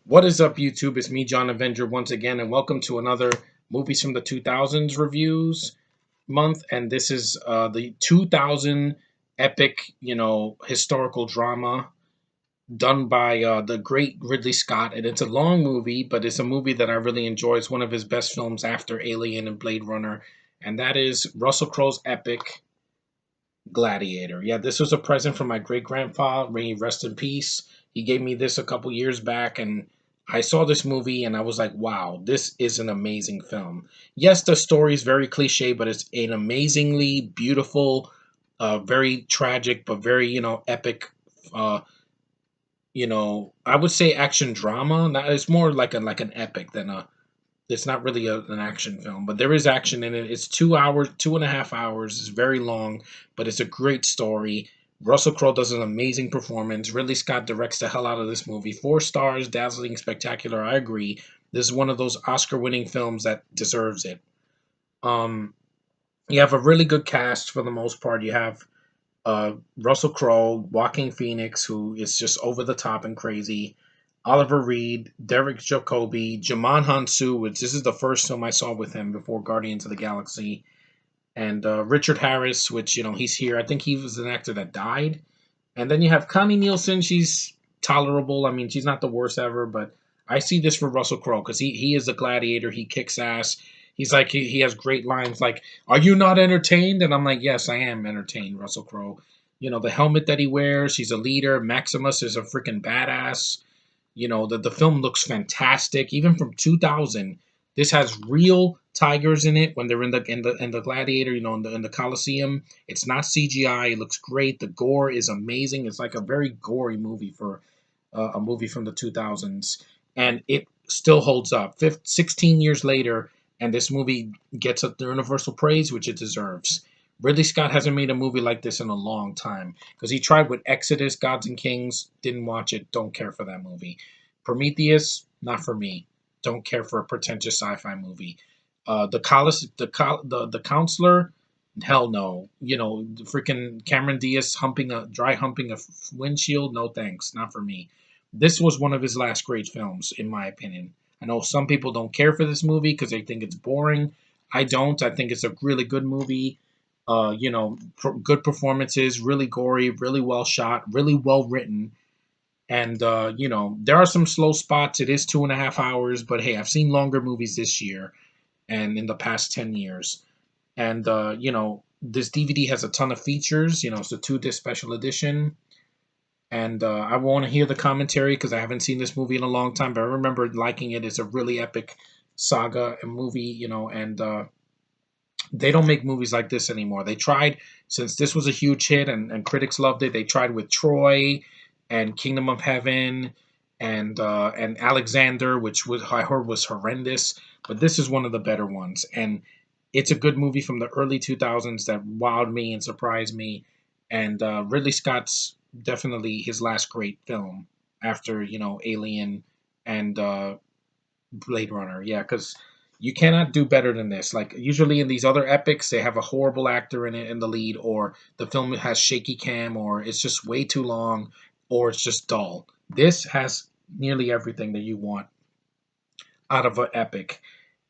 What is up, YouTube? It's me, John Avenger, once again, and welcome to another Movies from the 2000s reviews month. And this is the 2000 epic, historical drama done by the great Ridley Scott. And it's a long movie, but it's a movie that I really enjoy. It's one of his best films after Alien and Blade Runner, and that is Russell Crowe's epic Gladiator. Yeah, this was a present from my great grandfather. May he rest in peace. He gave me this a couple years back, and I saw this movie and I was like, wow, this is an amazing film. Yes, the story is very cliche, but it's an amazingly beautiful, very tragic, but very, epic. Uh, I would say action drama. It's more like an epic than a it's not really an action film, but there is action in it. It's 2 hours, 2.5 hours. It's very long, but it's a great story. Russell Crowe does an amazing performance. Ridley Scott directs the hell out of this movie. 4 stars, dazzling, spectacular. I agree. This is one of those Oscar-winning films that deserves it. Um, you have a really good cast for the most part. You have Russell Crowe, Joaquin Phoenix, who is just over the top and crazy. Oliver Reed, Derek Jacobi, Jamon Hansu, which this is the first film I saw with him before Guardians of the Galaxy, and Richard Harris, which he's here. I think he was an actor that died. And then you have Connie Nielsen. She's tolerable. I mean, she's not the worst ever, but I see this for Russell Crowe because he is a gladiator. He kicks ass. He's like he has great lines like, "Are you not entertained?" And I'm like, "Yes, I am entertained." Russell Crowe. The helmet that he wears. He's a leader. Maximus is a freaking badass. The film looks fantastic, even from 2000. This has real tigers in it when they're in the gladiator, in the Coliseum. It's not CGI. It looks great. The gore is amazing. It's like a very gory movie for a movie from the 2000s, and it still holds up. 16 years later, and this movie gets a universal praise, which it deserves. Ridley Scott hasn't made a movie like this in a long time because he tried with Exodus, Gods and Kings, didn't watch it, don't care for that movie. Prometheus, not for me, don't care for a pretentious sci-fi movie. The Counselor, hell no. The freaking Cameron Diaz humping a windshield, no thanks, not for me. This was one of his last great films, in my opinion. I know some people don't care for this movie because they think it's boring. I don't. I think it's a really good movie. Good performances, really gory, really well shot, really well written. And, there are some slow spots. It is 2.5 hours, but hey, I've seen longer movies this year and in the past 10 years. And, this DVD has a ton of features. It's a 2 disc special edition. And I want to hear the commentary because I haven't seen this movie in a long time, but I remember liking it. It's a really epic saga and movie, and they don't make movies like this anymore. They tried, since this was a huge hit and critics loved it, they tried with Troy and Kingdom of Heaven and Alexander, which was I heard was horrendous, but this is one of the better ones. And it's a good movie from the early 2000s that wowed me and surprised me. And Ridley Scott's definitely his last great film after, Alien and Blade Runner. Yeah, because you cannot do better than this. Like usually in these other epics, they have a horrible actor in it in the lead, or the film has shaky cam, or it's just way too long, or it's just dull. This has nearly everything that you want out of an epic,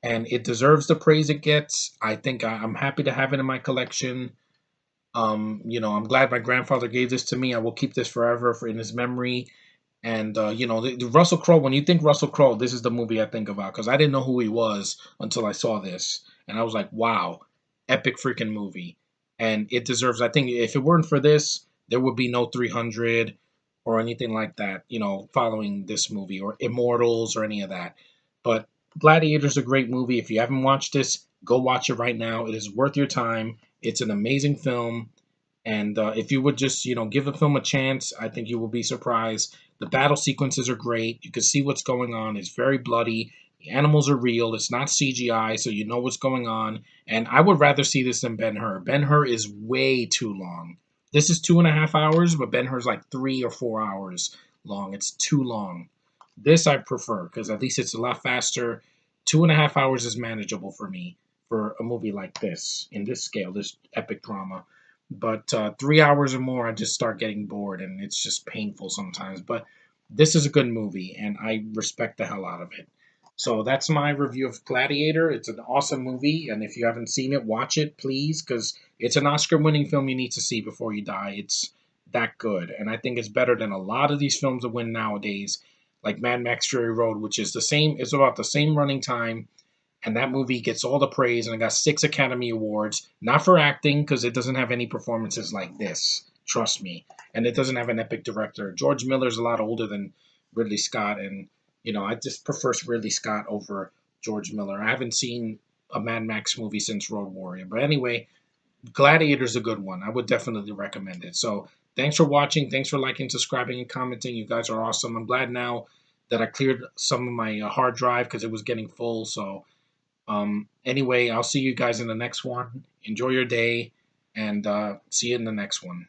and it deserves the praise it gets. I think I'm happy to have it in my collection. I'm glad my grandfather gave this to me. I will keep this forever in his memory. And the Russell Crowe. When you think Russell Crowe, this is the movie I think about because I didn't know who he was until I saw this, and I was like, "Wow, epic freaking movie!" And it deserves. I think if it weren't for this, there would be no 300 or anything like that. Following this movie or Immortals or any of that. But Gladiator's a great movie. If you haven't watched this, go watch it right now. It is worth your time. It's an amazing film. And if you would just, give the film a chance, I think you will be surprised. The battle sequences are great. You can see what's going on. It's very bloody. The animals are real. It's not CGI, so you know what's going on. And I would rather see this than Ben Hur. Ben Hur is way too long. This is 2.5 hours, but Ben Hur's like 3 or 4 hours long. It's too long. This I prefer because at least it's a lot faster. 2.5 hours is manageable for me for a movie like this in this scale, this epic drama. But 3 hours or more, I just start getting bored, and it's just painful sometimes. But this is a good movie, and I respect the hell out of it. So that's my review of Gladiator. It's an awesome movie, and if you haven't seen it, watch it, please, because it's an Oscar-winning film you need to see before you die. It's that good, and I think it's better than a lot of these films that win nowadays, like Mad Max Fury Road, which is the same. It's about the same running time, and that movie gets all the praise, and it got 6 Academy Awards. Not for acting, because it doesn't have any performances like this. Trust me, and it doesn't have an epic director. George Miller's a lot older than Ridley Scott, and I just prefer Ridley Scott over George Miller. I haven't seen a Mad Max movie since Road Warrior, but anyway, Gladiator's a good one. I would definitely recommend it. So thanks for watching. Thanks for liking, subscribing, and commenting. You guys are awesome. I'm glad now that I cleared some of my hard drive because it was getting full. So anyway, I'll see you guys in the next one. Enjoy your day, and see you in the next one.